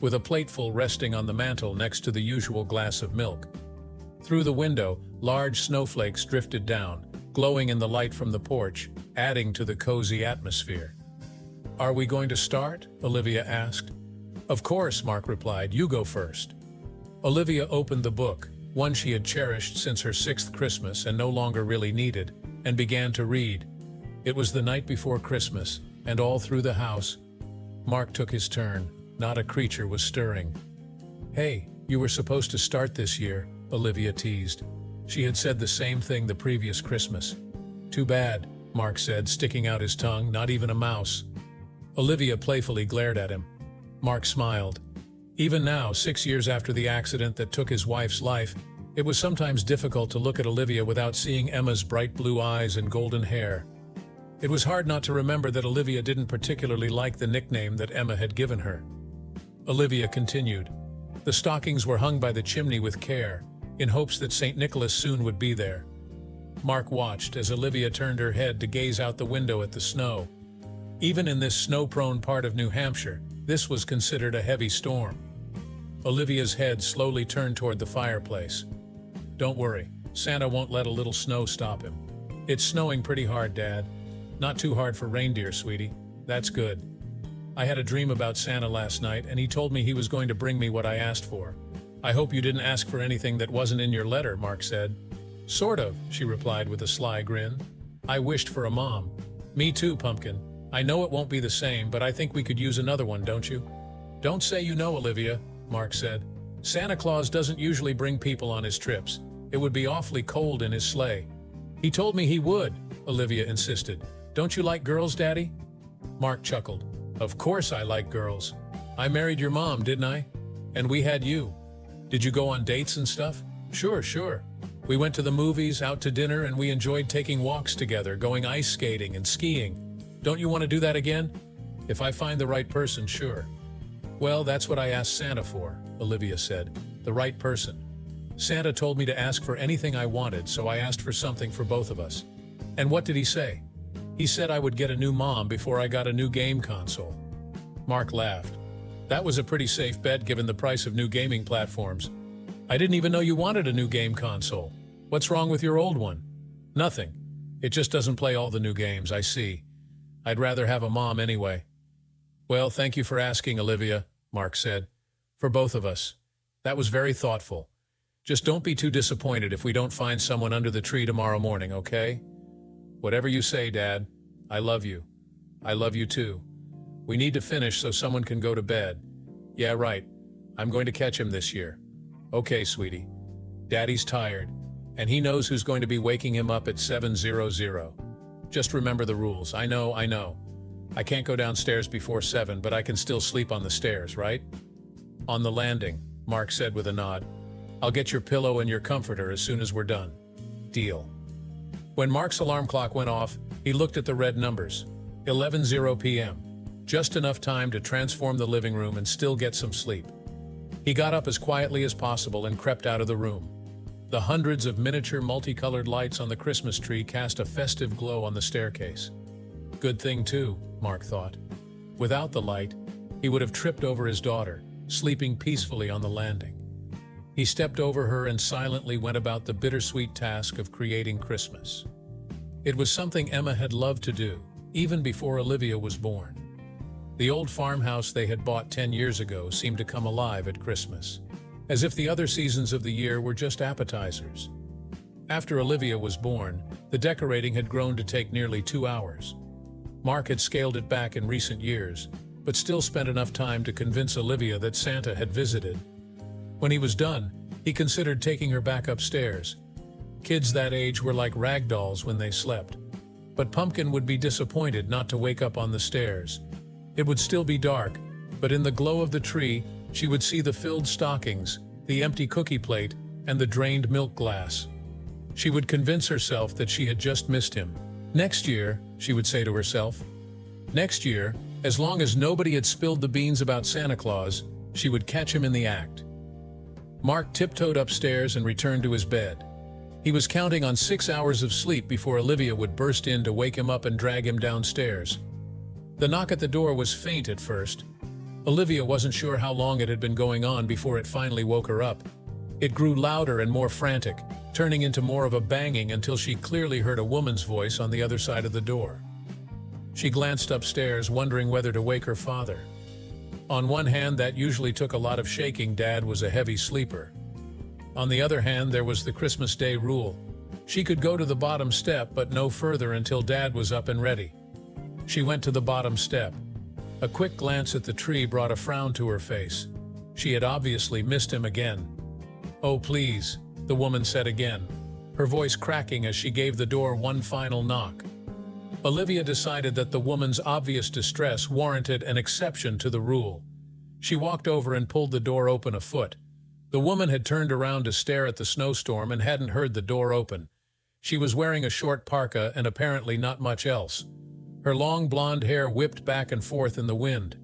with a plateful resting on the mantel next to the usual glass of milk. Through the window, large snowflakes drifted down, glowing in the light from the porch, adding to the cozy atmosphere. "Are we going to start?" Olivia asked. "Of course," Mark replied. "You go first." Olivia opened the book, one she had cherished since her 6th Christmas and no longer really needed, and began to read. It was the night before Christmas, and all through the house, Mark took his turn. Not a creature was stirring. "Hey, you were supposed to start this year," Olivia teased. She had said the same thing the previous Christmas. "Too bad," Mark said, sticking out his tongue. "Not even a mouse." Olivia playfully glared at him. Mark smiled. Even now, 6 years after the accident that took his wife's life, it was sometimes difficult to look at Olivia without seeing Emma's bright blue eyes and golden hair. It was hard not to remember that Olivia didn't particularly like the nickname that Emma had given her. Olivia continued. The stockings were hung by the chimney with care, in hopes that St. Nicholas soon would be there. Mark watched as Olivia turned her head to gaze out the window at the snow. Even in this snow-prone part of New Hampshire, this was considered a heavy storm. Olivia's head slowly turned toward the fireplace. "Don't worry, Santa won't let a little snow stop him. It's snowing pretty hard, Dad. Not too hard for reindeer, sweetie. That's good. I had a dream about Santa last night, and he told me he was going to bring me what I asked for. I hope you didn't ask for anything that wasn't in your letter," Mark said. "Sort of," she replied with a sly grin. "I wished for a mom." "Me too, Pumpkin. I know it won't be the same, but I think we could use another one, don't you?" "Don't say you know, Olivia," Mark said. "Santa Claus doesn't usually bring people on his trips. It would be awfully cold in his sleigh." "He told me he would," Olivia insisted. "Don't you like girls, Daddy?" Mark chuckled. "Of course I like girls. I married your mom, didn't I? And we had you. Did you go on dates and stuff?" Sure. We went to the movies, out to dinner, and we enjoyed taking walks together, going ice skating and skiing. Don't you want to do that again?" "If I find the right person, sure." "Well, that's what I asked Santa for," Olivia said. "The right person. Santa told me to ask for anything I wanted, so I asked for something for both of us." "And what did he say?" "He said I would get a new mom before I got a new game console." Mark laughed. "That was a pretty safe bet given the price of new gaming platforms. I didn't even know you wanted a new game console. What's wrong with your old one?" "Nothing. It just doesn't play all the new games, I see. I'd rather have a mom anyway." "Well, thank you for asking, Olivia," Mark said. "For both of us. That was very thoughtful. Just don't be too disappointed if we don't find someone under the tree tomorrow morning, okay?" "Whatever you say, Dad. I love you." "I love you too. We need to finish so someone can go to bed." "Yeah, right. I'm going to catch him this year." "Okay, sweetie. Daddy's tired, and he knows who's going to be waking him up at 7:00. Just remember the rules." I know. I can't go downstairs before 7, but I can still sleep on the stairs, right?" "On the landing," Mark said with a nod. "I'll get your pillow and your comforter as soon as we're done." "Deal." When Mark's alarm clock went off, he looked at the red numbers. 11:00 p.m. Just enough time to transform the living room and still get some sleep. He got up as quietly as possible and crept out of the room. The hundreds of miniature multicolored lights on the Christmas tree cast a festive glow on the staircase. Good thing too, Mark thought. Without the light, he would have tripped over his daughter, sleeping peacefully on the landing. He stepped over her and silently went about the bittersweet task of creating Christmas. It was something Emma had loved to do, even before Olivia was born. The old farmhouse they had bought 10 years ago seemed to come alive at Christmas, as if the other seasons of the year were just appetizers. After Olivia was born, the decorating had grown to take nearly 2 hours. Mark had scaled it back in recent years, but still spent enough time to convince Olivia that Santa had visited. When he was done, he considered taking her back upstairs. Kids that age were like rag dolls when they slept. But Pumpkin would be disappointed not to wake up on the stairs. It would still be dark, but in the glow of the tree, she would see the filled stockings, the empty cookie plate, and the drained milk glass. She would convince herself that she had just missed him. Next year, she would say to herself. Next year, as long as nobody had spilled the beans about Santa Claus, she would catch him in the act. Mark tiptoed upstairs and returned to his bed. He was counting on 6 hours of sleep before Olivia would burst in to wake him up and drag him downstairs. The knock at the door was faint at first. Olivia wasn't sure how long it had been going on before it finally woke her up. It grew louder and more frantic, turning into more of a banging until she clearly heard a woman's voice on the other side of the door. She glanced upstairs, wondering whether to wake her father. On one hand, that usually took a lot of shaking. Dad was a heavy sleeper. On the other hand, there was the Christmas Day rule. She could go to the bottom step, but no further until Dad was up and ready. She went to the bottom step. A quick glance at the tree brought a frown to her face. She had obviously missed him again. "Oh, please," the woman said again, her voice cracking as she gave the door one final knock. Olivia decided that the woman's obvious distress warranted an exception to the rule. She walked over and pulled the door open a foot. The woman had turned around to stare at the snowstorm and hadn't heard the door open. She was wearing a short parka and apparently not much else. Her long blonde hair whipped back and forth in the wind.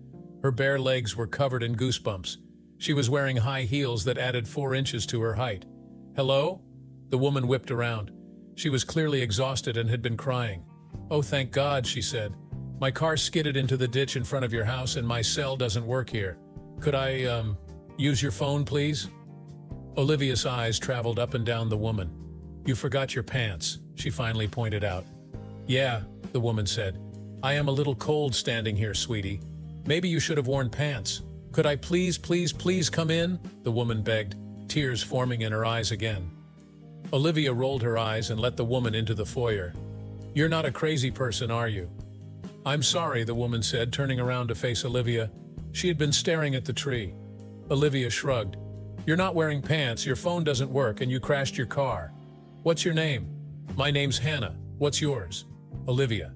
Her bare legs were covered in goosebumps. She was wearing high heels that added 4 inches to her height. "Hello?" The woman whipped around. She was clearly exhausted and had been crying. "Oh, thank God," she said. "My car skidded into the ditch in front of your house and my cell doesn't work here. Could I, use your phone, please?" Olivia's eyes traveled up and down the woman. "You forgot your pants," she finally pointed out. "Yeah," the woman said. "I am a little cold standing here, sweetie. Maybe you should have worn pants. Could I please come in?" the woman begged, tears forming in her eyes again. Olivia rolled her eyes and let the woman into the foyer. "You're not a crazy person, are you?" "I'm sorry," the woman said, turning around to face Olivia. She had been staring at the tree. Olivia shrugged. "You're not wearing pants, your phone doesn't work, and you crashed your car. What's your name?" "My name's Hannah. What's yours?" "Olivia."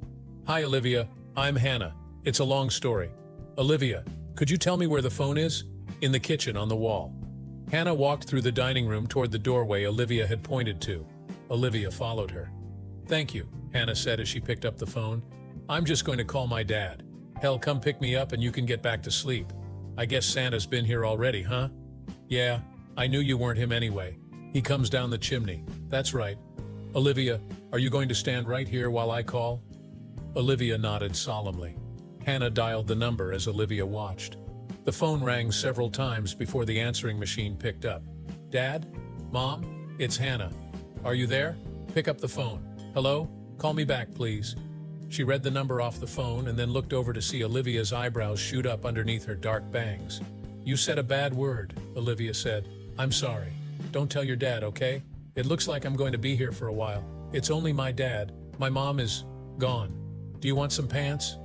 "Hi, Olivia. I'm Hannah. It's a long story." "Olivia, could you tell me where the phone is?" "In the kitchen, on the wall." Hannah walked through the dining room toward the doorway Olivia had pointed to. Olivia followed her. "Thank you," Hannah said as she picked up the phone. "I'm just going to call my dad. Hell, come pick me up and you can get back to sleep. I guess Santa's been here already, huh?" "Yeah, I knew you weren't him anyway. He comes down the chimney." "That's right." "Olivia, are you going to stand right here while I call?" Olivia nodded solemnly. Hannah dialed the number as Olivia watched. The phone rang several times before the answering machine picked up. "Dad? Mom? It's Hannah. Are you there? Pick up the phone. Hello? Call me back, please." She read the number off the phone and then looked over to see Olivia's eyebrows shoot up underneath her dark bangs. "You said a bad word," Olivia said. "I'm sorry. Don't tell your dad, okay? It looks like I'm going to be here for a while. It's only my dad. My mom is gone. Do you want some pants?"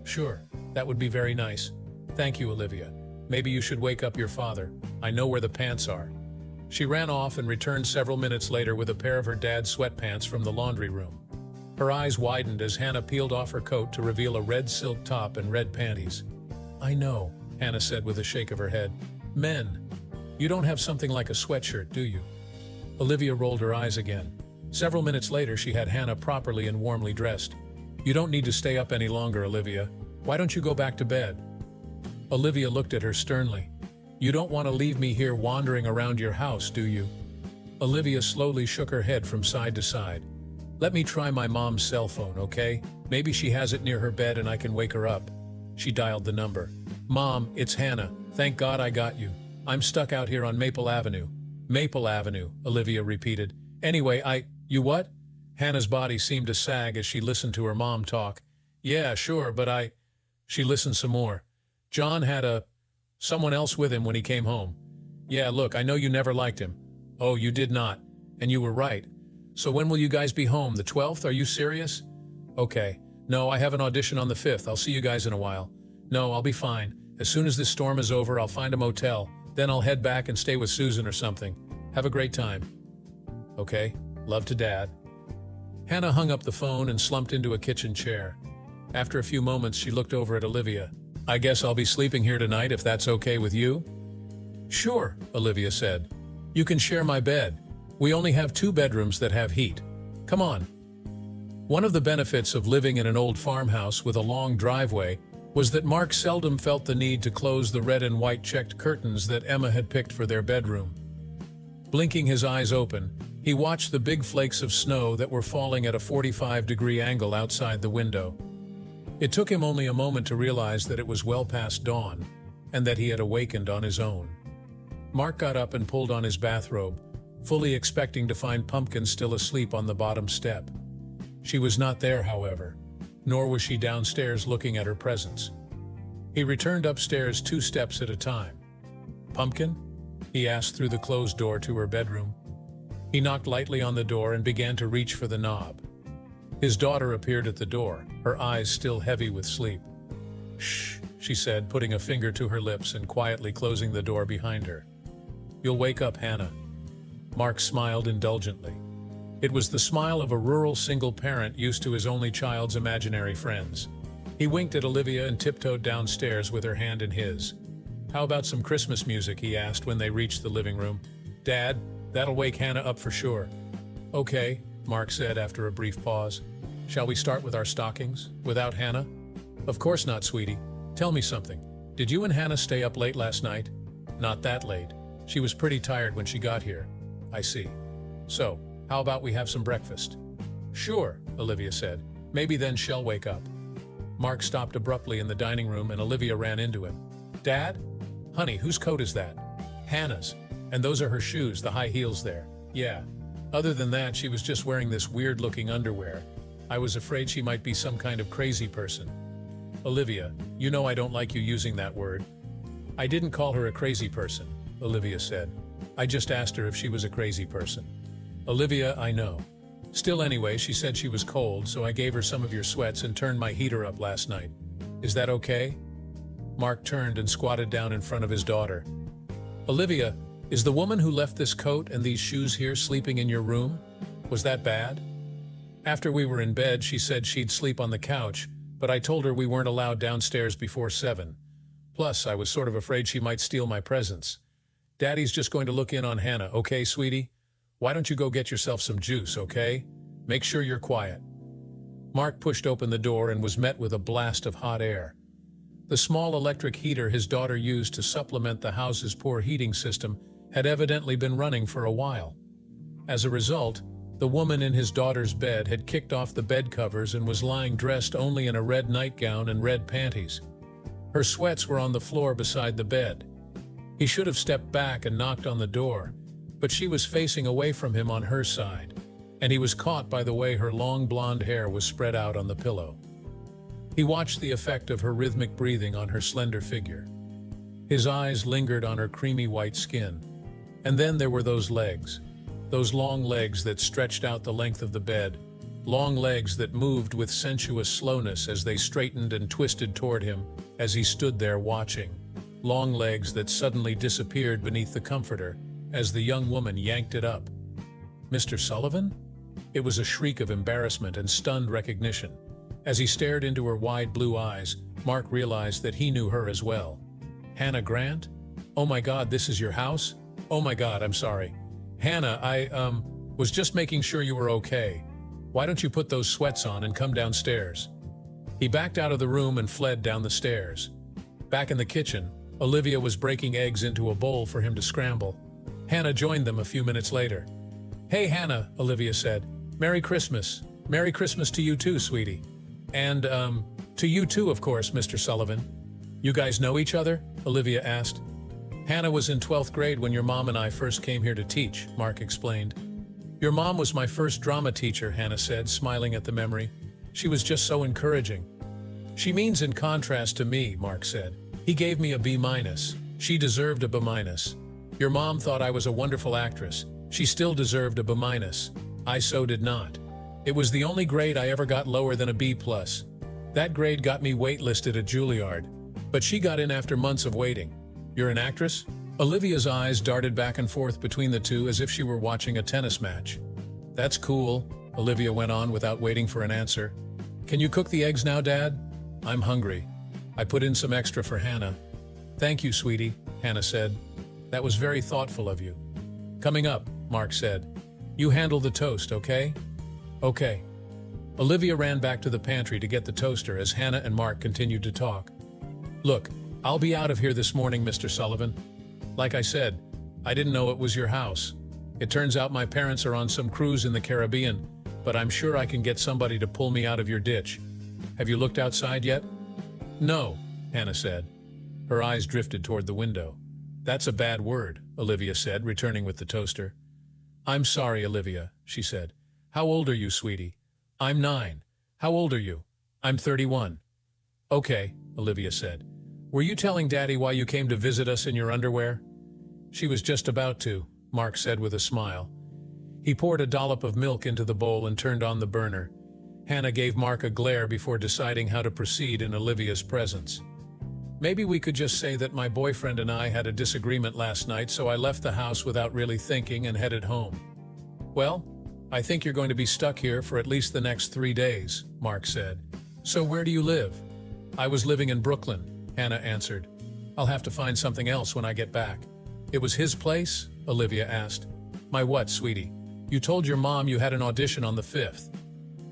Sure. That would be very nice. Thank you, Olivia. Maybe you should wake up your father. I know where the pants are." She ran off and returned several minutes later with a pair of her dad's sweatpants from the laundry room. Her eyes widened as Hannah peeled off her coat to reveal a red silk top and red panties. "I know," Hannah said with a shake of her head. "Men. You don't have something like a sweatshirt, do you?" Olivia rolled her eyes again. Several minutes later, she had Hannah properly and warmly dressed. "You don't need to stay up any longer, Olivia. Why don't you go back to bed?" Olivia looked at her sternly. "You don't want to leave me here wandering around your house, do you?" Olivia slowly shook her head from side to side. "Let me try my mom's cell phone, okay? Maybe she has it near her bed and I can wake her up." She dialed the number. "Mom, it's Hannah. Thank God I got you. I'm stuck out here on Maple Avenue." "Maple Avenue," Olivia repeated. "Anyway, you what?" Hannah's body seemed to sag as she listened to her mom talk. "Yeah, sure, but She listened some more. "John had someone else with him when he came home." "Yeah, look, I know you never liked him." "Oh, you did not. And you were right. So when will you guys be home? The 12th? Are you serious?" "Okay. No, I have an audition on the 5th. I'll see you guys in a while." "No, I'll be fine. As soon as this storm is over, I'll find a motel. Then I'll head back and stay with Susan or something. Have a great time." "Okay. Love to, Dad." Hannah hung up the phone and slumped into a kitchen chair. After a few moments, she looked over at Olivia. "I guess I'll be sleeping here tonight if that's okay with you?" "Sure," Olivia said. "You can share my bed. We only have 2 bedrooms that have heat. Come on." One of the benefits of living in an old farmhouse with a long driveway was that Mark seldom felt the need to close the red and white checked curtains that Emma had picked for their bedroom. Blinking his eyes open, he watched the big flakes of snow that were falling at a 45-degree angle outside the window. It took him only a moment to realize that it was well past dawn. and that he had awakened on his own. Mark got up and pulled on his bathrobe, fully expecting to find Pumpkin still asleep on the bottom step. She was not there, however, nor was she downstairs looking at her presents. He returned upstairs 2 steps at a time. "Pumpkin?" he asked through the closed door to her bedroom. He knocked lightly on the door and began to reach for the knob. His daughter appeared at the door, her eyes still heavy with sleep. "Shh," she said, putting a finger to her lips and quietly closing the door behind her. "You'll wake up, Hannah." Mark smiled indulgently. It was the smile of a rural single parent used to his only child's imaginary friends. He winked at Olivia and tiptoed downstairs with her hand in his. "How about some Christmas music?" he asked when they reached the living room. "Dad, that'll wake Hannah up for sure." "Okay," Mark said after a brief pause. "Shall we start with our stockings? Without Hannah?" "Of course not, sweetie. Tell me something. Did you and Hannah stay up late last night?" "Not that late. She was pretty tired when she got here." "I see. So, how about we have some breakfast?" "Sure," Olivia said. "Maybe then she'll wake up." Mark stopped abruptly in the dining room and Olivia ran into him. "Dad? Honey, whose coat is that?" "Hannah's. And those are her shoes, the high heels there." "Yeah. Other than that, she was just wearing this weird-looking underwear. I was afraid she might be some kind of crazy person." "Olivia, you know I don't like you using that word." "I didn't call her a crazy person," Olivia said. "I just asked her if she was a crazy person." "Olivia, I know. Still anyway, she said she was cold, so I gave her some of your sweats and turned my heater up last night. Is that okay?" Mark turned and squatted down in front of his daughter. "Olivia, is the woman who left this coat and these shoes here sleeping in your room? Was that bad?" "After we were in bed, she said she'd sleep on the couch, but I told her we weren't allowed downstairs before 7. Plus, I was sort of afraid she might steal my presents. Daddy's just going to look in on Hannah, okay, sweetie? Why don't you go get yourself some juice, okay? Make sure you're quiet." Mark pushed open the door and was met with a blast of hot air. The small electric heater his daughter used to supplement the house's poor heating system had evidently been running for a while. As a result, the woman in his daughter's bed had kicked off the bed covers and was lying dressed only in a red nightgown and red panties. Her sweats were on the floor beside the bed. He should have stepped back and knocked on the door, but she was facing away from him on her side, and he was caught by the way her long blonde hair was spread out on the pillow. He watched the effect of her rhythmic breathing on her slender figure. His eyes lingered on her creamy white skin. And then there were those legs, those long legs that stretched out the length of the bed, long legs that moved with sensuous slowness as they straightened and twisted toward him as he stood there watching, long legs that suddenly disappeared beneath the comforter as the young woman yanked it up. "Mr. Sullivan?" It was a shriek of embarrassment and stunned recognition. As he stared into her wide blue eyes, Mark realized that he knew her as well. "Hannah Grant? Oh my God, this is your house? Oh my God, I'm sorry. Hannah, I was just making sure you were okay. Why don't you put those sweats on and come downstairs?" He backed out of the room and fled down the stairs. Back in the kitchen, Olivia was breaking eggs into a bowl for him to scramble. Hannah joined them a few minutes later. "Hey Hannah," Olivia said. "Merry Christmas. Merry Christmas to you too, sweetie. And, to you too, of course, Mr. Sullivan." "You guys know each other?" Olivia asked. "Hannah was in 12th grade when your mom and I first came here to teach," Mark explained. "Your mom was my first drama teacher," Hannah said, smiling at the memory. "She was just so encouraging." "She means in contrast to me," Mark said. "He gave me a B-. She deserved a B-. Your mom thought I was a wonderful actress. She still deserved a B-. I so did not. It was the only grade I ever got lower than a B+. That grade got me waitlisted at Juilliard, but she got in after months of waiting." "You're an actress?" Olivia's eyes darted back and forth between the two as if she were watching a tennis match. "That's cool," Olivia went on without waiting for an answer. "Can you cook the eggs now, Dad? I'm hungry. I put in some extra for Hannah." "Thank you, sweetie," Hannah said. "That was very thoughtful of you." "Coming up," Mark said. "You handle the toast, okay?" "Okay." Olivia ran back to the pantry to get the toaster as Hannah and Mark continued to talk. "Look, I'll be out of here this morning, Mr. Sullivan. Like I said, I didn't know it was your house. It turns out my parents are on some cruise in the Caribbean, but I'm sure I can get somebody to pull me out of your ditch. Have you looked outside yet?" "No," Hannah said. Her eyes drifted toward the window. "That's a bad word," Olivia said, returning with the toaster. "I'm sorry, Olivia," she said. "How old are you, sweetie?" "I'm 9. How old are you?" "I'm 31. "Okay," Olivia said. "Were you telling Daddy why you came to visit us in your underwear?" She was just about to, Mark said with a smile. He poured a dollop of milk into the bowl and turned on the burner. Hannah gave Mark a glare before deciding how to proceed in Olivia's presence. "Maybe we could just say that my boyfriend and I had a disagreement last night, so I left the house without really thinking and headed home." "Well, I think you're going to be stuck here for at least the next 3 days," Mark said. "So where do you live?" "I was living in Brooklyn," Hannah answered. "I'll have to find something else when I get back." "It was his place?" Olivia asked. "My what, sweetie? You told your mom you had an audition on the 5th.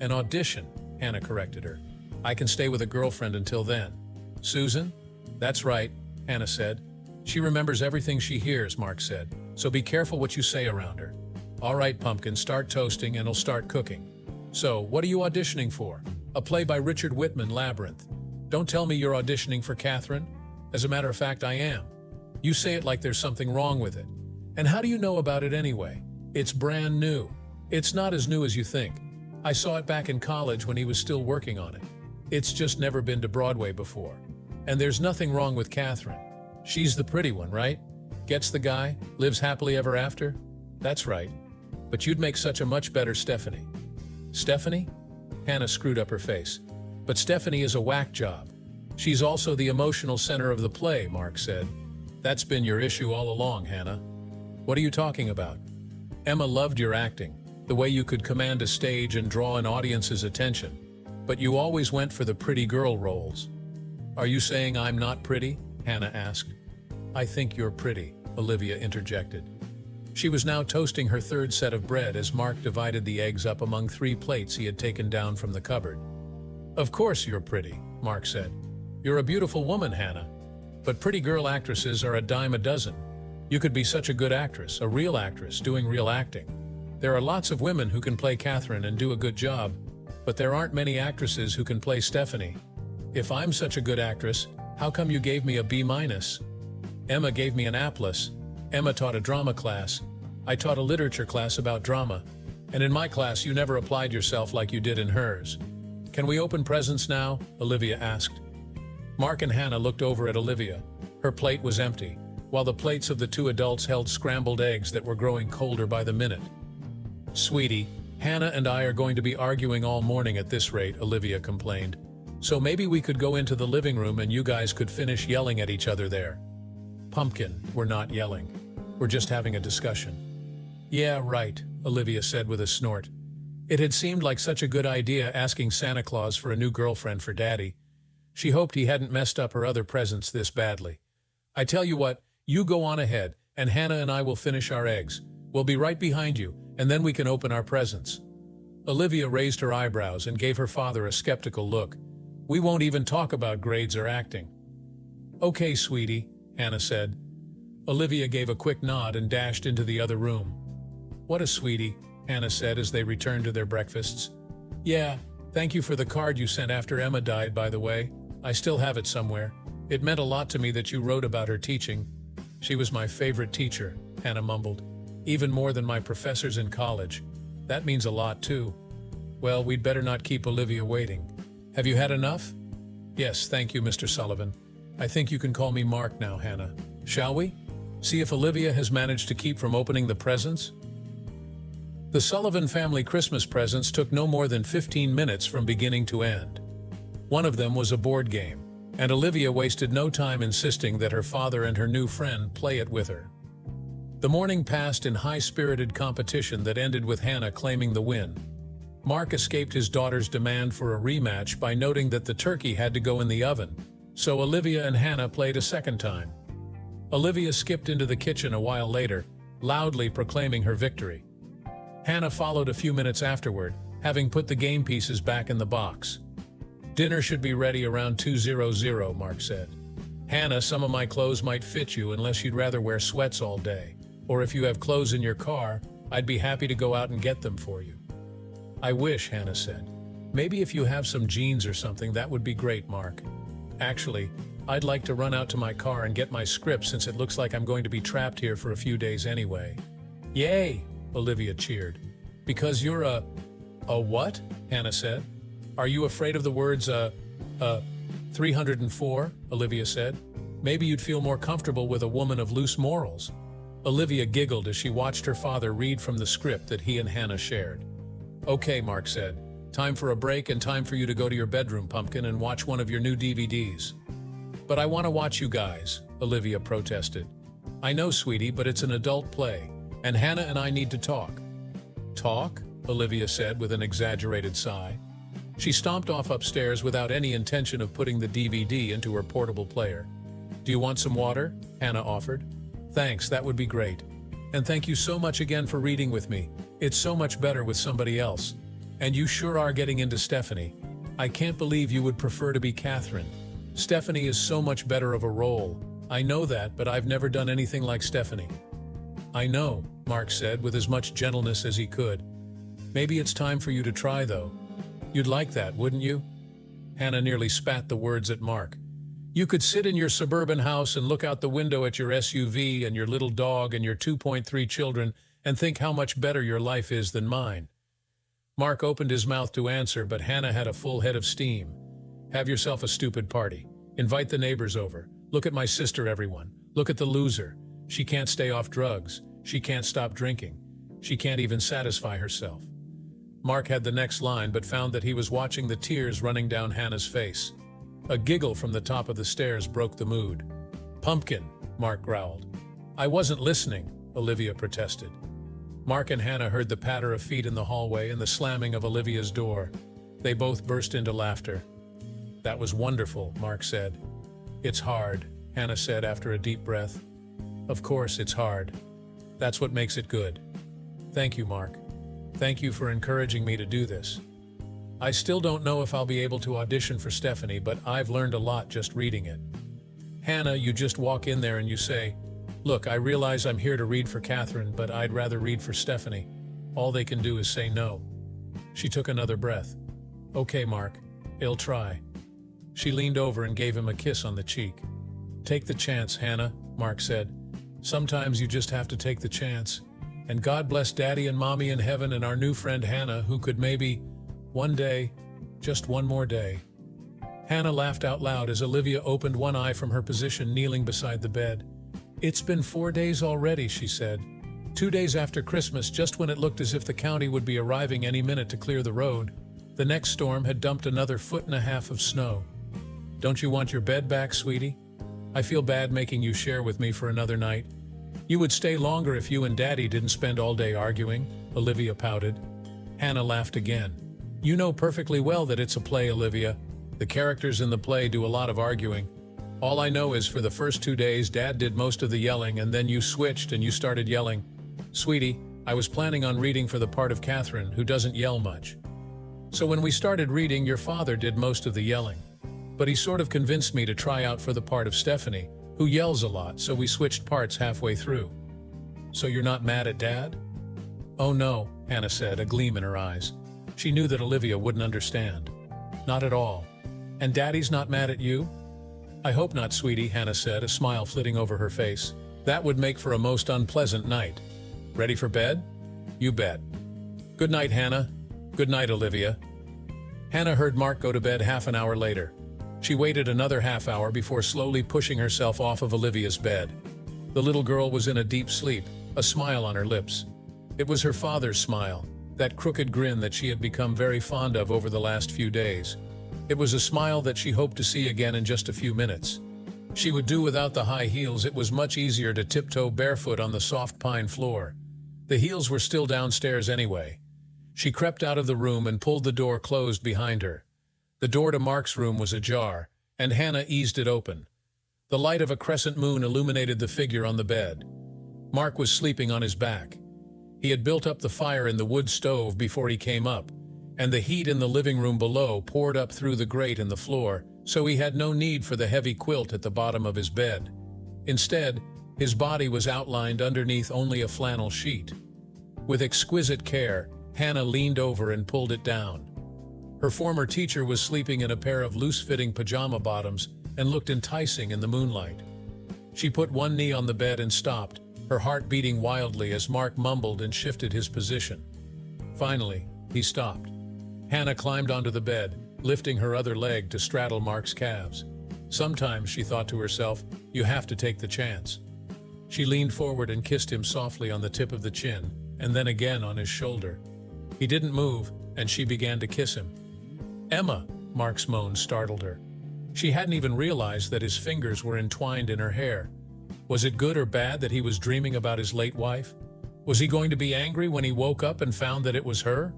"An audition," Hannah corrected her. "I can stay with a girlfriend until then." "Susan?" "That's right," Hannah said. "She remembers everything she hears," Mark said, "so be careful what you say around her." "All right, Pumpkin, start toasting and I'll start cooking." "So, what are you auditioning for?" "A play by Richard Whitman, Labyrinth." "Don't tell me you're auditioning for Catherine." "As a matter of fact, I am." "You say it like there's something wrong with it." "And how do you know about it anyway?" "It's brand new." "It's not as new as you think. I saw it back in college when he was still working on it. It's just never been to Broadway before. And there's nothing wrong with Catherine. She's the pretty one, right? Gets the guy, lives happily ever after?" "That's right. But you'd make such a much better Stephanie." "Stephanie?" Hannah screwed up her face. "But Stephanie is a whack job. She's also the emotional center of the play," Mark said. "That's been your issue all along, Hannah." "What are you talking about?" "Emma loved your acting, the way you could command a stage and draw an audience's attention. But you always went for the pretty girl roles." "Are you saying I'm not pretty?" Hannah asked. "I think you're pretty," Olivia interjected. She was now toasting her third set of bread as Mark divided the eggs up among 3 plates he had taken down from the cupboard. "Of course you're pretty," Mark said. "You're a beautiful woman, Hannah. But pretty girl actresses are a dime a dozen. You could be such a good actress, a real actress, doing real acting. There are lots of women who can play Catherine and do a good job, but there aren't many actresses who can play Stephanie. If I'm such a good actress, how come you gave me a B-? Emma gave me an A+. Emma taught a drama class. I taught a literature class about drama. And in my class, you never applied yourself like you did in hers." "Can we open presents now?" Olivia asked. Mark and Hannah looked over at Olivia. Her plate was empty, while the plates of the 2 adults held scrambled eggs that were growing colder by the minute. "Sweetie, Hannah and I are going to be arguing all morning at this rate," Olivia complained. "So maybe we could go into the living room and you guys could finish yelling at each other there." "Pumpkin, we're not yelling. We're just having a discussion." "Yeah, right," Olivia said with a snort. It had seemed like such a good idea asking Santa Claus for a new girlfriend for Daddy. She hoped he hadn't messed up her other presents this badly. "I tell you what, you go on ahead, and Hannah and I will finish our eggs. We'll be right behind you, and then we can open our presents." Olivia raised her eyebrows and gave her father a skeptical look. "We won't even talk about grades or acting." "Okay, sweetie," Hannah said. Olivia gave a quick nod and dashed into the other room. "What a sweetie," Hannah said as they returned to their breakfasts. "Yeah, thank you for the card you sent after Emma died, by the way. I still have it somewhere. It meant a lot to me that you wrote about her teaching." "She was my favorite teacher," Hannah mumbled. "Even more than my professors in college. That means a lot, too." "Well, we'd better not keep Olivia waiting. Have you had enough?" "Yes, thank you, Mr. Sullivan. I think you can call me Mark now, Hannah. Shall we? See if Olivia has managed to keep from opening the presents?" The Sullivan family Christmas presents took no more than 15 minutes from beginning to end. One of them was a board game, and Olivia wasted no time insisting that her father and her new friend play it with her. The morning passed in high-spirited competition that ended with Hannah claiming the win. Mark escaped his daughter's demand for a rematch by noting that the turkey had to go in the oven, so Olivia and Hannah played a second time. Olivia skipped into the kitchen a while later, loudly proclaiming her victory. Hannah followed a few minutes afterward, having put the game pieces back in the box. "Dinner should be ready around 2:00, Mark said. "Hannah, some of my clothes might fit you unless you'd rather wear sweats all day. Or if you have clothes in your car, I'd be happy to go out and get them for you." "I wish," Hannah said. "Maybe if you have some jeans or something, that would be great, Mark. Actually, I'd like to run out to my car and get my script since it looks like I'm going to be trapped here for a few days anyway." "Yay!" Olivia cheered. "Because you're a what?" Hannah said. "Are you afraid of the words, 304? Olivia said. "Maybe you'd feel more comfortable with a woman of loose morals." Olivia giggled as she watched her father read from the script that he and Hannah shared. "Okay," Mark said. "Time for a break and time for you to go to your bedroom, Pumpkin, and watch one of your new DVDs." "But I want to watch you guys," Olivia protested. "I know, sweetie, but it's an adult play, and Hannah and I need to talk." "Talk?" Olivia said with an exaggerated sigh. She stomped off upstairs without any intention of putting the DVD into her portable player. "Do you want some water?" Hannah offered. "Thanks, that would be great. And thank you so much again for reading with me. It's so much better with somebody else. And you sure are getting into Stephanie. I can't believe you would prefer to be Catherine. Stephanie is so much better of a role. I know that, but I've never done anything like Stephanie." "I know," Mark said with as much gentleness as he could. "Maybe it's time for you to try, though. You'd like that, wouldn't you?" Hannah nearly spat the words at Mark. "You could sit in your suburban house and look out the window at your SUV and your little dog and your 2.3 children and think how much better your life is than mine." Mark opened his mouth to answer, but Hannah had a full head of steam. "Have yourself a stupid party. Invite the neighbors over. Look at my sister, everyone. Look at the loser. She can't stay off drugs. She can't stop drinking. She can't even satisfy herself." Mark had the next line, but found that he was watching the tears running down Hannah's face. A giggle from the top of the stairs broke the mood. "Pumpkin," Mark growled. "I wasn't listening," Olivia protested. Mark and Hannah heard the patter of feet in the hallway and the slamming of Olivia's door. They both burst into laughter. "That was wonderful," Mark said. "It's hard," Hannah said after a deep breath. "Of course it's hard. That's what makes it good. Thank you, Mark. Thank you for encouraging me to do this. I still don't know if I'll be able to audition for Stephanie, but I've learned a lot just reading it." "Hannah, you just walk in there and you say, 'Look, I realize I'm here to read for Catherine, but I'd rather read for Stephanie.' All they can do is say no." She took another breath. "Okay, Mark, I'll try." She leaned over and gave him a kiss on the cheek. "Take the chance, Hannah," Mark said. "Sometimes you just have to take the chance. And God bless Daddy and Mommy in heaven and our new friend Hannah, who could maybe, one day, just one more day." Hannah laughed out loud as Olivia opened one eye from her position kneeling beside the bed. "It's been 4 days already," she said. 2 days after Christmas, just when it looked as if the county would be arriving any minute to clear the road, the next storm had dumped another 1.5 feet of snow. "Don't you want your bed back, sweetie? I feel bad making you share with me for another night. You would stay longer if you and Daddy didn't spend all day arguing," Olivia pouted. Hannah laughed again. "You know perfectly well that it's a play, Olivia. The characters in the play do a lot of arguing. All I know is for the first 2 days, Dad did most of the yelling, and then you switched and you started yelling. Sweetie, I was planning on reading for the part of Catherine, who doesn't yell much. So when we started reading, your father did most of the yelling. But he sort of convinced me to try out for the part of Stephanie, who yells a lot, so we switched parts halfway through." "So you're not mad at Dad?" "Oh no," Hannah said, a gleam in her eyes. She knew that Olivia wouldn't understand. "Not at all. And Daddy's not mad at you?" "I hope not, sweetie," Hannah said, a smile flitting over her face. "That would make for a most unpleasant night. Ready for bed?" "You bet." "Good night, Hannah." "Good night, Olivia." Hannah heard Mark go to bed half an hour later. She waited another half hour before slowly pushing herself off of Olivia's bed. The little girl was in a deep sleep, a smile on her lips. It was her father's smile, that crooked grin that she had become very fond of over the last few days. It was a smile that she hoped to see again in just a few minutes. She would do without the high heels. It was much easier to tiptoe barefoot on the soft pine floor. The heels were still downstairs anyway. She crept out of the room and pulled the door closed behind her. The door to Mark's room was ajar, and Hannah eased it open. The light of a crescent moon illuminated the figure on the bed. Mark was sleeping on his back. He had built up the fire in the wood stove before he came up, and the heat in the living room below poured up through the grate in the floor, so he had no need for the heavy quilt at the bottom of his bed. Instead, his body was outlined underneath only a flannel sheet. With exquisite care, Hannah leaned over and pulled it down. Her former teacher was sleeping in a pair of loose-fitting pajama bottoms and looked enticing in the moonlight. She put one knee on the bed and stopped, her heart beating wildly as Mark mumbled and shifted his position. Finally, he stopped. Hannah climbed onto the bed, lifting her other leg to straddle Mark's calves. Sometimes, she thought to herself, you have to take the chance. She leaned forward and kissed him softly on the tip of the chin, and then again on his shoulder. He didn't move, and she began to kiss him. "Emma," Mark's moan startled her. She hadn't even realized that his fingers were entwined in her hair. Was it good or bad that he was dreaming about his late wife? Was he going to be angry when he woke up and found that it was her?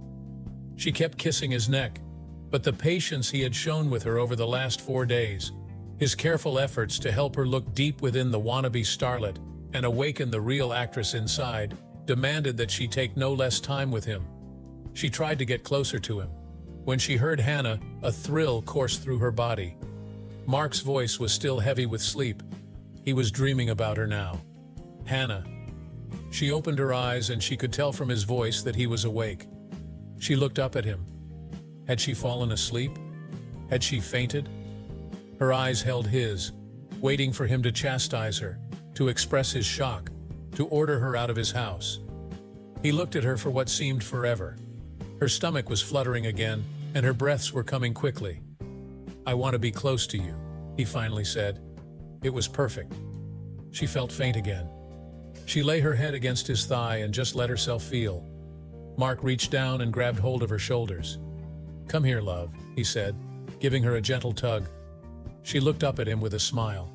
She kept kissing his neck, but the patience he had shown with her over the last 4 days, his careful efforts to help her look deep within the wannabe starlet and awaken the real actress inside, demanded that she take no less time with him. She tried to get closer to him. When she heard Hannah, a thrill coursed through her body. Mark's voice was still heavy with sleep. He was dreaming about her now. Hannah. She opened her eyes and she could tell from his voice that he was awake. She looked up at him. Had she fallen asleep? Had she fainted? Her eyes held his, waiting for him to chastise her, to express his shock, to order her out of his house. He looked at her for what seemed forever. Her stomach was fluttering again, and her breaths were coming quickly. "I want to be close to you," he finally said. It was perfect. She felt faint again. She lay her head against his thigh and just let herself feel. Mark reached down and grabbed hold of her shoulders. "Come here, love," he said, giving her a gentle tug. She looked up at him with a smile.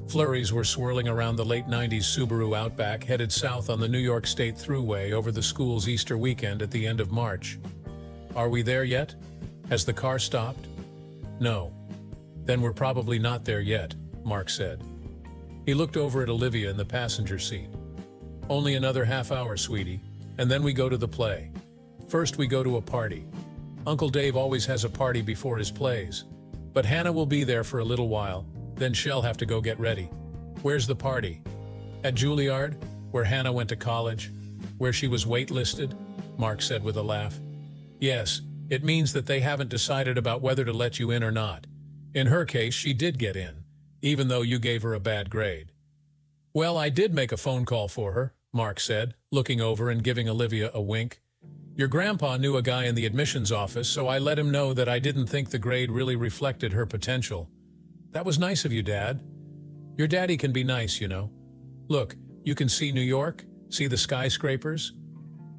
Flurries were swirling around the late 90s Subaru Outback headed south on the New York State Thruway over the school's Easter weekend at the end of March. "Are we there yet? Has the car stopped?" "No." "Then we're probably not there yet," Mark said. He looked over at Olivia in the passenger seat. "Only another half hour, sweetie, and then we go to the play. First we go to a party. Uncle Dave always has a party before his plays. But Hannah will be there for a little while, then she'll have to go get ready." "Where's the party?" "At Juilliard, where Hannah went to college, where she was waitlisted," Mark said with a laugh. "Yes, it means that they haven't decided about whether to let you in or not. In her case, she did get in, even though you gave her a bad grade." "Well, I did make a phone call for her," Mark said, looking over and giving Olivia a wink. "Your grandpa knew a guy in the admissions office, so I let him know that I didn't think the grade really reflected her potential." "That was nice of you, Dad." "Your daddy can be nice, you know. Look, you can see New York, see the skyscrapers."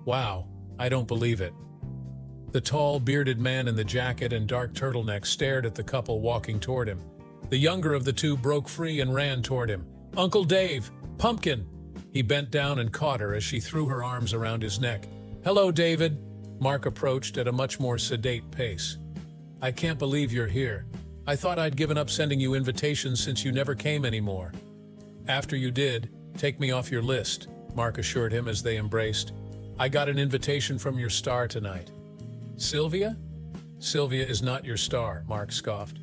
"Wow, I don't believe it." The tall, bearded man in the jacket and dark turtleneck stared at the couple walking toward him. The younger of the two broke free and ran toward him. "Uncle Dave! Pumpkin!" He bent down and caught her as she threw her arms around his neck. "Hello, David." Mark approached at a much more sedate pace. "I can't believe you're here. I thought I'd given up sending you invitations since you never came anymore." "After you did, take me off your list," Mark assured him as they embraced. "I got an invitation from your star tonight." "Sylvia?" "Sylvia is not your star," Mark scoffed.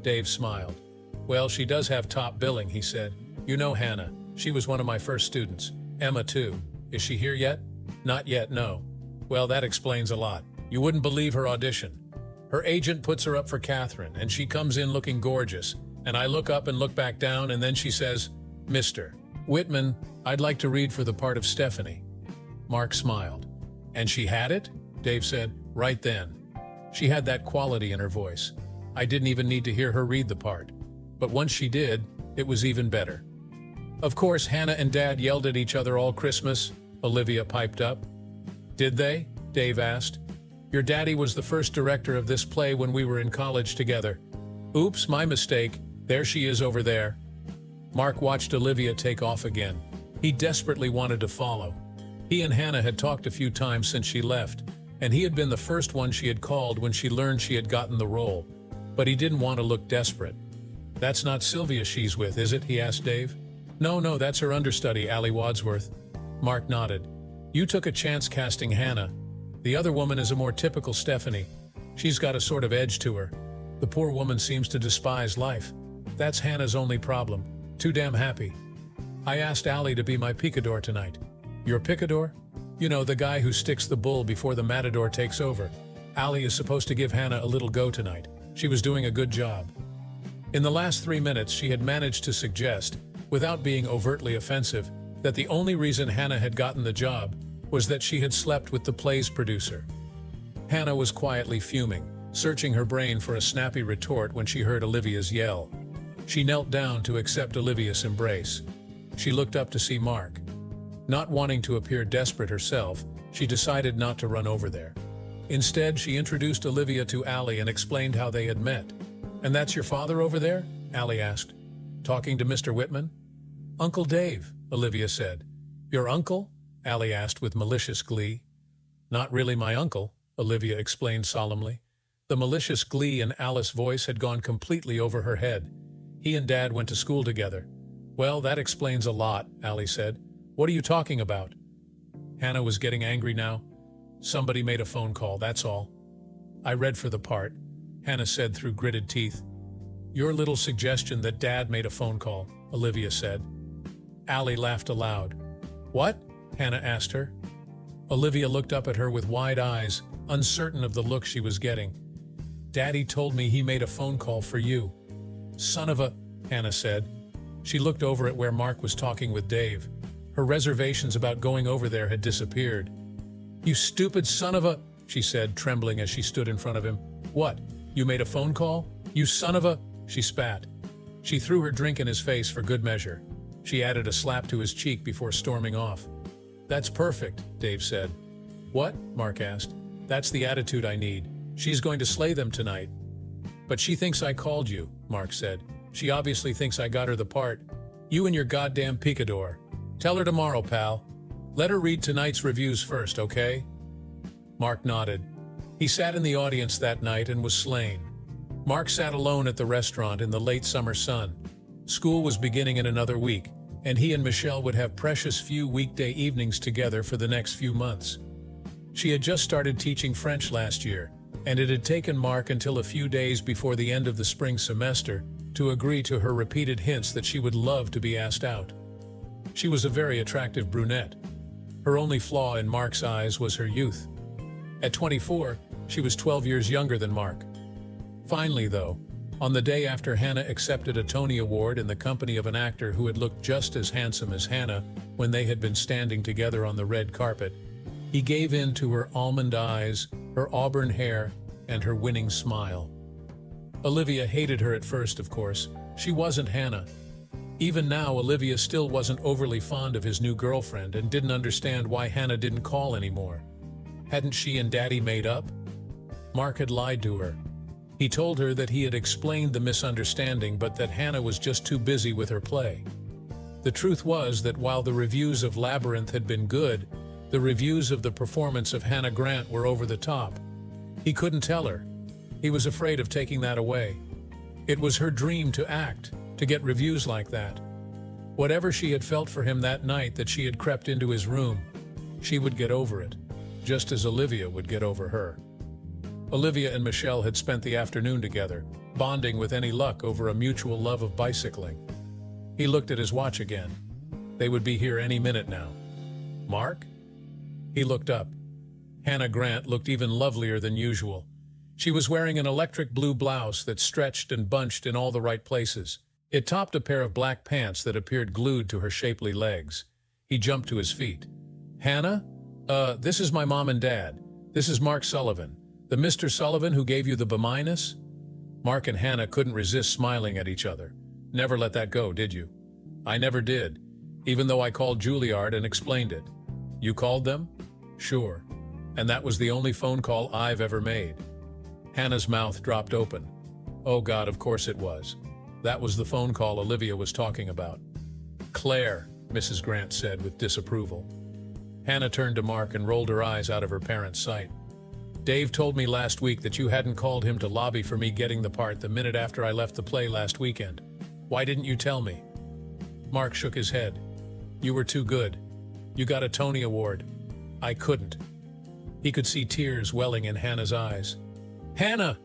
Dave smiled. "Well, she does have top billing," he said. "You know Hannah. She was one of my first students. Emma, too. Is she here yet?" "Not yet, no." "Well, that explains a lot. You wouldn't believe her audition. Her agent puts her up for Catherine, and she comes in looking gorgeous, and I look up and look back down, and then she says, 'Mr. Whitman, I'd like to read for the part of Stephanie.'" Mark smiled. "And she had it?" Dave said. "Right then. She had that quality in her voice. I didn't even need to hear her read the part. But once she did, it was even better." "Of course, Hannah and Dad yelled at each other all Christmas," Olivia piped up. "Did they?" Dave asked. "Your daddy was the first director of this play when we were in college together." "Oops, my mistake. There she is over there." Mark watched Olivia take off again. He desperately wanted to follow. He and Hannah had talked a few times since she left, and he had been the first one she had called when she learned she had gotten the role. But he didn't want to look desperate. "That's not Sylvia she's with, is it?" he asked Dave. No, that's her understudy, Allie Wadsworth." Mark nodded. "You took a chance casting Hannah. The other woman is a more typical Stephanie. She's got a sort of edge to her. The poor woman seems to despise life. That's Hannah's only problem. Too damn happy. I asked Allie to be my picador tonight." "Your picador?" "You know, the guy who sticks the bull before the matador takes over. Allie is supposed to give Hannah a little go tonight. She was doing a good job." In the last 3 minutes, she had managed to suggest, without being overtly offensive, that the only reason Hannah had gotten the job was that she had slept with the play's producer. Hannah was quietly fuming, searching her brain for a snappy retort when she heard Olivia's yell. She knelt down to accept Olivia's embrace. She looked up to see Mark. Not wanting to appear desperate herself, she decided not to run over there. Instead, she introduced Olivia to Allie and explained how they had met. "And that's your father over there?" Allie asked. "Talking to Mr. Whitman?" "Uncle Dave," Olivia said. "Your uncle?" Allie asked with malicious glee. "Not really my uncle," Olivia explained solemnly. The malicious glee in Alice's voice had gone completely over her head. "He and Dad went to school together." "Well, that explains a lot," Allie said. "What are you talking about?" Hannah was getting angry now. "Somebody made a phone call, that's all." "I read for the part," Hannah said through gritted teeth. "Your little suggestion that Dad made a phone call," Olivia said. Allie laughed aloud. "What?" Hannah asked her. Olivia looked up at her with wide eyes, uncertain of the look she was getting. "Daddy told me he made a phone call for you." "Son of a," Hannah said. She looked over at where Mark was talking with Dave. Her reservations about going over there had disappeared. "You stupid son of a," she said, trembling as she stood in front of him. "What? You made a phone call? You son of a," she spat. She threw her drink in his face for good measure. She added a slap to his cheek before storming off. "That's perfect," Dave said. "What?" Mark asked. "That's the attitude I need. She's going to slay them tonight." "But she thinks I called you," Mark said. "She obviously thinks I got her the part. You and your goddamn picador. Tell her tomorrow, pal. Let her read tonight's reviews first, okay?" Mark nodded. He sat in the audience that night and was slain. Mark sat alone at the restaurant in the late summer sun. School was beginning in another week, and he and Michelle would have precious few weekday evenings together for the next few months. She had just started teaching French last year, and it had taken Mark until a few days before the end of the spring semester to agree to her repeated hints that she would love to be asked out. She was a very attractive brunette. Her only flaw in Mark's eyes was her youth. At 24, she was 12 years younger than Mark. Finally, though, on the day after Hannah accepted a Tony Award in the company of an actor who had looked just as handsome as Hannah when they had been standing together on the red carpet, he gave in to her almond eyes, her auburn hair, and her winning smile. Olivia hated her at first, of course. She wasn't Hannah. Even now, Olivia still wasn't overly fond of his new girlfriend and didn't understand why Hannah didn't call anymore. Hadn't she and Daddy made up? Mark had lied to her. He told her that he had explained the misunderstanding, but that Hannah was just too busy with her play. The truth was that while the reviews of Labyrinth had been good, the reviews of the performance of Hannah Grant were over the top. He couldn't tell her. He was afraid of taking that away. It was her dream to act, to get reviews like that. Whatever she had felt for him that night that she had crept into his room, she would get over it, just as Olivia would get over her. Olivia and Michelle had spent the afternoon together, bonding with any luck over a mutual love of bicycling. He looked at his watch again. They would be here any minute now. "Mark?" He looked up. Hannah Grant looked even lovelier than usual. She was wearing an electric blue blouse that stretched and bunched in all the right places. It topped a pair of black pants that appeared glued to her shapely legs. He jumped to his feet. "Hannah? This is my mom and dad. This is Mark Sullivan. The Mr. Sullivan who gave you the B-?" Mark and Hannah couldn't resist smiling at each other. "Never let that go, did you?" "I never did, even though I called Juilliard and explained it." "You called them?" "Sure. And that was the only phone call I've ever made." Hannah's mouth dropped open. Oh God, of course it was. That was the phone call Olivia was talking about. "Claire," Mrs. Grant said with disapproval. Hannah turned to Mark and rolled her eyes out of her parents' sight. "Dave told me last week that you hadn't called him to lobby for me getting the part the minute after I left the play last weekend. Why didn't you tell me?" Mark shook his head. "You were too good. You got a Tony Award. I couldn't." He could see tears welling in Hannah's eyes. "Hannah!"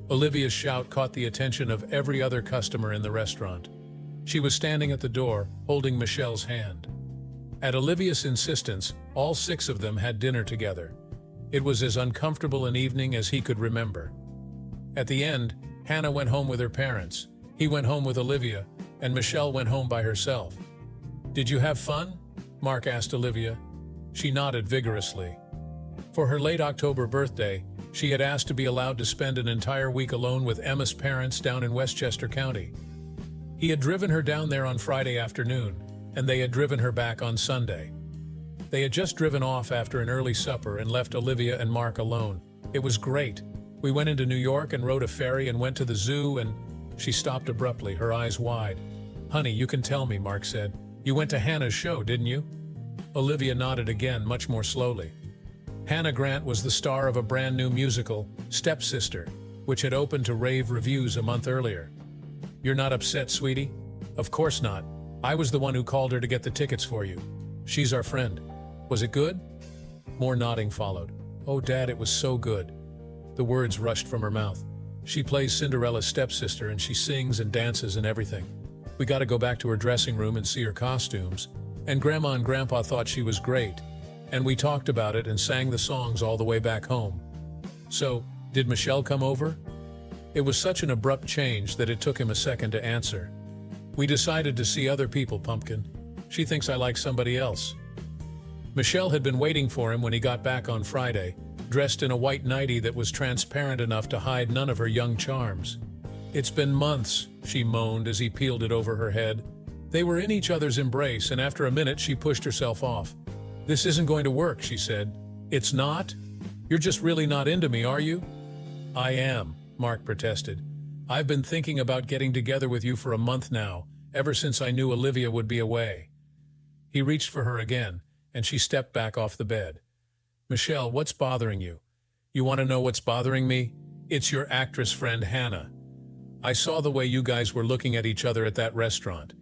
Olivia's shout caught the attention of every other customer in the restaurant. She was standing at the door, holding Michelle's hand. At Olivia's insistence, all 6 of them had dinner together. It was as uncomfortable an evening as he could remember. At the end, Hannah went home with her parents. He went home with Olivia, and Michelle went home by herself. "Did you have fun?" Mark asked Olivia. She nodded vigorously. For her late October birthday, she had asked to be allowed to spend an entire week alone with Emma's parents down in Westchester County. He had driven her down there on Friday afternoon, and they had driven her back on Sunday. They had just driven off after an early supper and left Olivia and Mark alone. It was great. We went into New York and rode a ferry and went to the zoo and... She stopped abruptly, her eyes wide. "Honey, you can tell me," Mark said. "You went to Hannah's show, didn't you?" Olivia nodded again, much more slowly. Hannah Grant was the star of a brand new musical, Stepsister, which had opened to rave reviews a month earlier. "You're not upset, sweetie?" "Of course not. I was the one who called her to get the tickets for you. She's our friend. Was it good?" More nodding followed. "Oh, Dad, it was so good." The words rushed from her mouth. "She plays Cinderella's stepsister and she sings and dances and everything. We got to go back to her dressing room and see her costumes. And Grandma and Grandpa thought she was great. And we talked about it and sang the songs all the way back home." "So, did Michelle come over?" It was such an abrupt change that it took him a second to answer. "We decided to see other people, Pumpkin. She thinks I like somebody else." Michelle had been waiting for him when he got back on Friday, dressed in a white nightie that was transparent enough to hide none of her young charms. "It's been months," she moaned as he peeled it over her head. They were in each other's embrace, and after a minute she pushed herself off. "This isn't going to work," she said. "It's not? You're just really not into me, are you?" "I am," Mark protested. "I've been thinking about getting together with you for a month now, ever since I knew Olivia would be away." He reached for her again, and she stepped back off the bed. "Michelle, what's bothering you?" "You want to know what's bothering me? It's your actress friend Hannah. I saw the way you guys were looking at each other at that restaurant.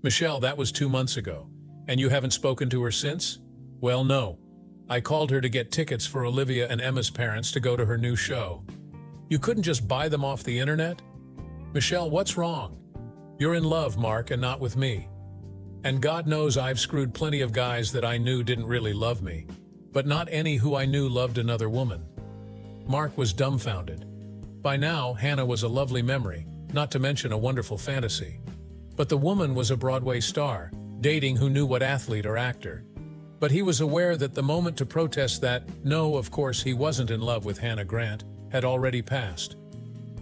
Michelle, that was 2 months ago. And you haven't spoken to her since?" "Well, no. I called her to get tickets for Olivia and Emma's parents to go to her new show." "You couldn't just buy them off the internet?" "Michelle, what's wrong? You're in love, Mark, and not with me. And God knows I've screwed plenty of guys that I knew didn't really love me, but not any who I knew loved another woman." Mark was dumbfounded. By now, Hannah was a lovely memory, not to mention a wonderful fantasy. But the woman was a Broadway star, dating who knew what athlete or actor. But he was aware that the moment to protest that, no, of course he wasn't in love with Hannah Grant, had already passed.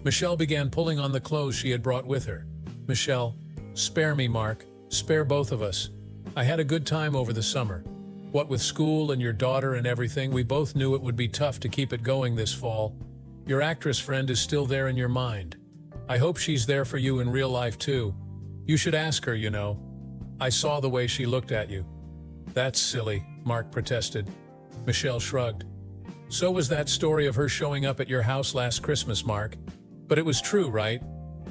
Michelle began pulling on the clothes she had brought with her. "Michelle, spare me, Mark. Spare both of us. I had a good time over the summer. What with school and your daughter and everything, we both knew it would be tough to keep it going this fall. Your actress friend is still there in your mind. I hope she's there for you in real life too. You should ask her, you know. I saw the way she looked at you." "That's silly," Mark protested. Michelle shrugged. "So was that story of her showing up at your house last Christmas, Mark. But it was true, right?"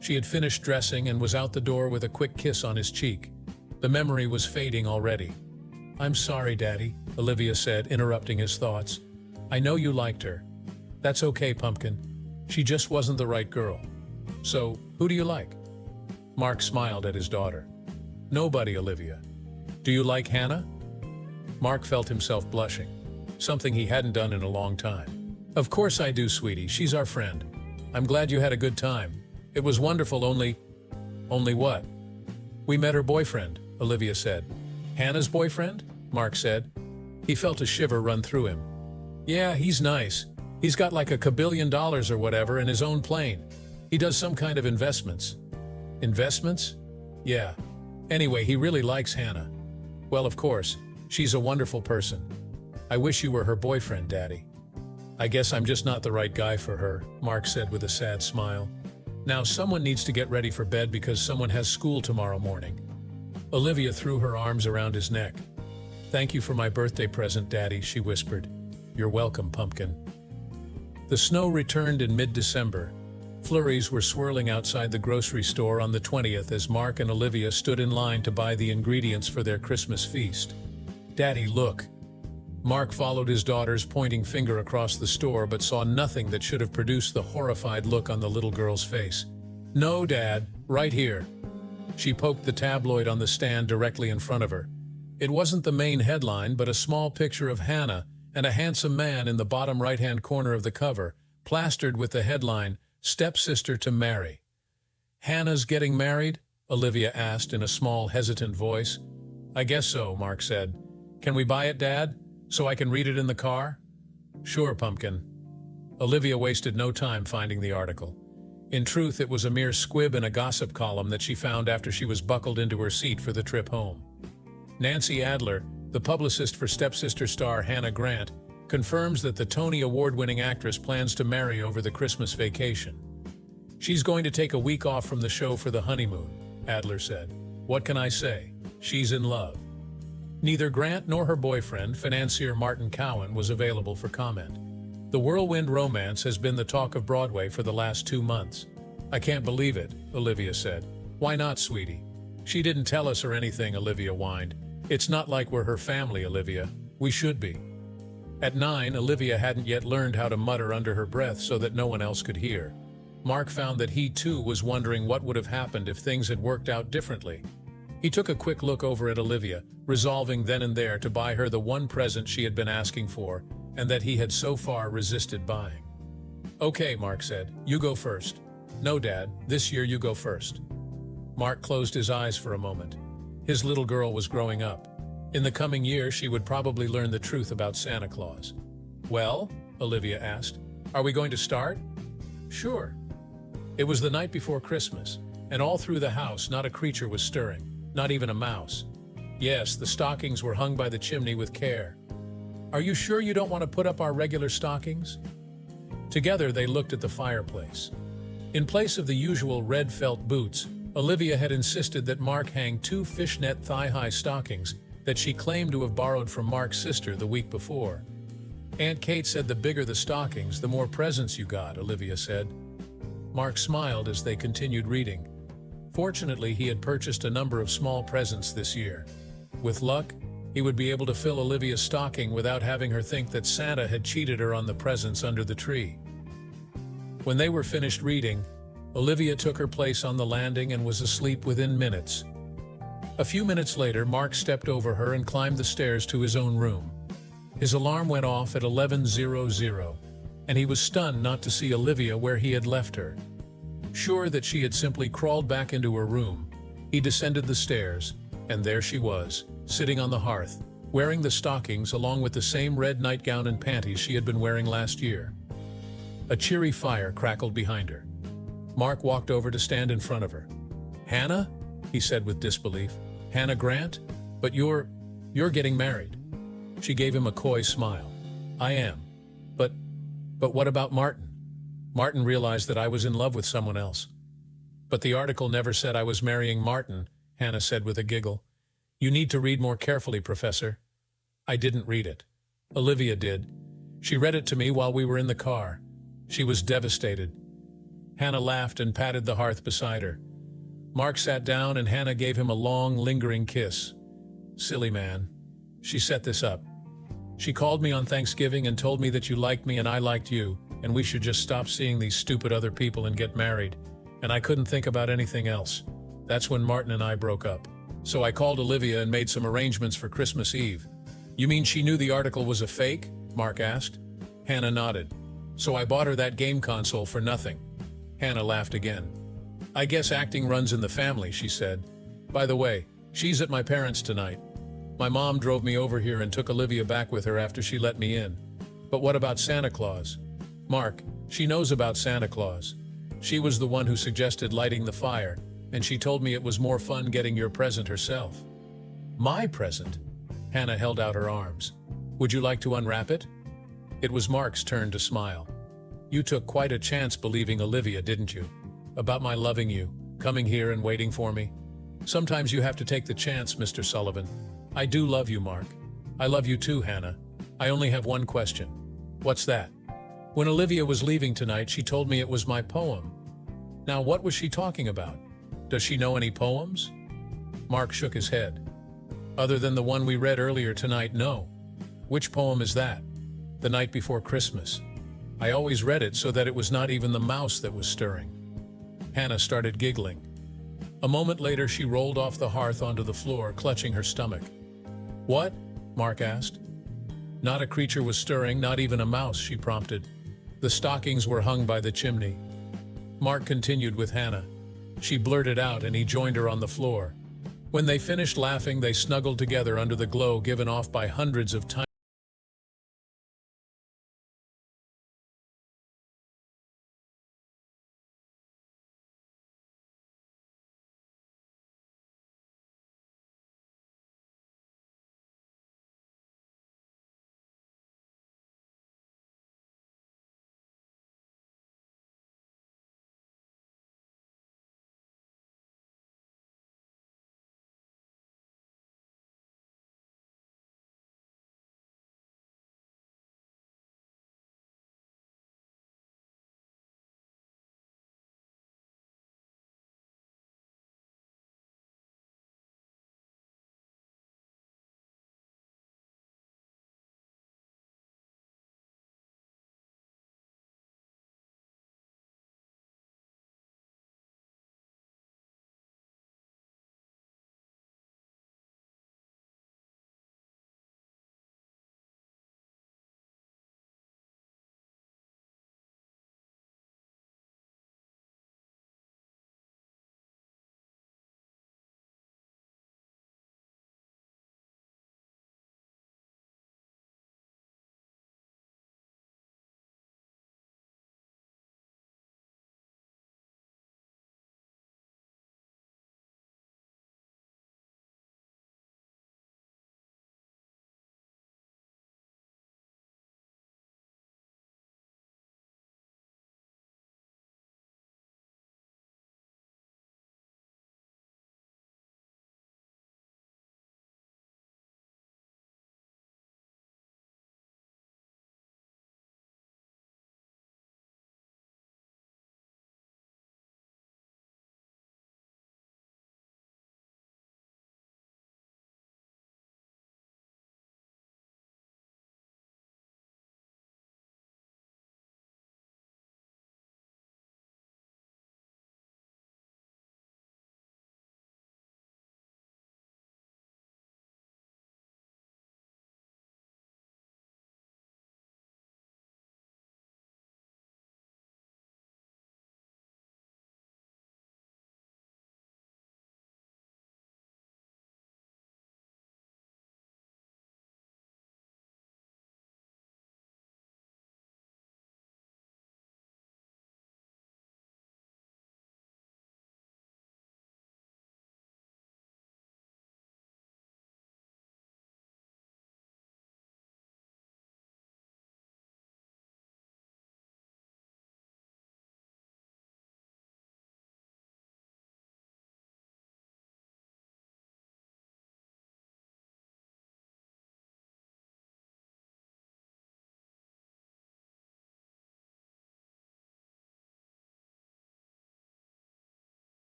She had finished dressing and was out the door with a quick kiss on his cheek. The memory was fading already. "I'm sorry, Daddy," Olivia said, interrupting his thoughts. "I know you liked her. That's okay, Pumpkin. She just wasn't the right girl. So, who do you like?" Mark smiled at his daughter. "Nobody, Olivia. Do you like Hannah?" Mark felt himself blushing, something he hadn't done in a long time. "Of course I do, sweetie. She's our friend. I'm glad you had a good time. It was wonderful, only what?" "We met her boyfriend," Olivia said. "Hannah's boyfriend?" Mark said. He felt a shiver run through him. "Yeah, he's nice. He's got like $1 kabillion or whatever and his own plane. He does some kind of investments." "Investments?" "Yeah. Anyway, he really likes Hannah. Well, of course, she's a wonderful person. I wish you were her boyfriend, Daddy." "I guess I'm just not the right guy for her," Mark said with a sad smile. "Now someone needs to get ready for bed because someone has school tomorrow morning." Olivia threw her arms around his neck. "Thank you for my birthday present, Daddy," she whispered. "You're welcome, Pumpkin." The snow returned in mid-December. Flurries were swirling outside the grocery store on the 20th as Mark and Olivia stood in line to buy the ingredients for their Christmas feast. "Daddy, look." Mark followed his daughter's pointing finger across the store but saw nothing that should have produced the horrified look on the little girl's face. "No, Dad, right here." She poked the tabloid on the stand directly in front of her. It wasn't the main headline, but a small picture of Hannah and a handsome man in the bottom right-hand corner of the cover, plastered with the headline, "Stepsister to Marry." Hannah's getting married? Olivia asked in a small, hesitant voice. I guess so, Mark said. Can we buy it, Dad? So I can read it in the car? Sure, Pumpkin. Olivia wasted no time finding the article. In truth, it was a mere squib in a gossip column that she found after she was buckled into her seat for the trip home. Nancy Adler, the publicist for stepsister star Hannah Grant, confirms that the Tony Award-winning actress plans to marry over the Christmas vacation. She's going to take a week off from the show for the honeymoon, Adler said. What can I say? She's in love. Neither Grant nor her boyfriend, financier Martin Cowan, was available for comment. The whirlwind romance has been the talk of Broadway for the last 2 months. I can't believe it, Olivia said. Why not, sweetie? She didn't tell us or anything, Olivia whined. It's not like we're her family, Olivia. We should be. At 9, Olivia hadn't yet learned how to mutter under her breath so that no one else could hear. Mark found that he too was wondering what would have happened if things had worked out differently. He took a quick look over at Olivia, resolving then and there to buy her the one present she had been asking for, and that he had so far resisted buying. Okay, Mark said, you go first. No, Dad, this year you go first. Mark closed his eyes for a moment. His little girl was growing up. In the coming year, she would probably learn the truth about Santa Claus. Well, Olivia asked, are we going to start? Sure. It was the night before Christmas, and all through the house not a creature was stirring, not even a mouse. Yes, the stockings were hung by the chimney with care. Are you sure you don't want to put up our regular stockings? Together they looked at the fireplace. In place of the usual red felt boots, Olivia had insisted that Mark hang 2 fishnet thigh-high stockings that she claimed to have borrowed from Mark's sister the week before. Aunt Kate said the bigger the stockings, the more presents you got, Olivia said. Mark smiled as they continued reading. Fortunately, he had purchased a number of small presents this year. With luck, he would be able to fill Olivia's stocking without having her think that Santa had cheated her on the presents under the tree. When they were finished reading, Olivia took her place on the landing and was asleep within minutes. A few minutes later, Mark stepped over her and climbed the stairs to his own room. His alarm went off at 11:00, and he was stunned not to see Olivia where he had left her. Sure that she had simply crawled back into her room, he descended the stairs, and there she was, sitting on the hearth, wearing the stockings along with the same red nightgown and panties she had been wearing last year. A cheery fire crackled behind her. Mark walked over to stand in front of her. Hannah? He said with disbelief. Hannah Grant? But you're getting married. She gave him a coy smile. I am. But what about Martin? Martin realized that I was in love with someone else. But the article never said I was marrying Martin, Hannah said with a giggle. You need to read more carefully, Professor. I didn't read it. Olivia did. She read it to me while we were in the car. She was devastated. Hannah laughed and patted the hearth beside her. Mark sat down and Hannah gave him a long, lingering kiss. Silly man. She set this up. She called me on Thanksgiving and told me that you liked me and I liked you, and we should just stop seeing these stupid other people and get married. And I couldn't think about anything else. That's when Martin and I broke up. So I called Olivia and made some arrangements for Christmas Eve. You mean she knew the article was a fake? Mark asked. Hannah nodded. So I bought her that game console for nothing. Hannah laughed again. I guess acting runs in the family, she said. By the way, she's at my parents' tonight. My mom drove me over here and took Olivia back with her after she let me in. But what about Santa Claus? Mark, she knows about Santa Claus. She was the one who suggested lighting the fire, and she told me it was more fun getting your present herself. My present? Hannah held out her arms. Would you like to unwrap it? It was Mark's turn to smile. You took quite a chance believing Olivia, didn't you? About my loving you, coming here and waiting for me. Sometimes you have to take the chance, Mr. Sullivan. I do love you, Mark. I love you too, Hannah. I only have one question. What's that? When Olivia was leaving tonight, she told me it was my poem. Now, what was she talking about? Does she know any poems? Mark shook his head. Other than the one we read earlier tonight, no. Which poem is that? The Night Before Christmas. I always read it so that it was not even the mouse that was stirring. Hannah started giggling. A moment later, she rolled off the hearth onto the floor, clutching her stomach. What? Mark asked. Not a creature was stirring, not even a mouse, she prompted. The stockings were hung by the chimney. Mark continued with Hannah. she blurted out, and he joined her on the floor. When they finished laughing, they snuggled together under the glow given off by hundreds of tiny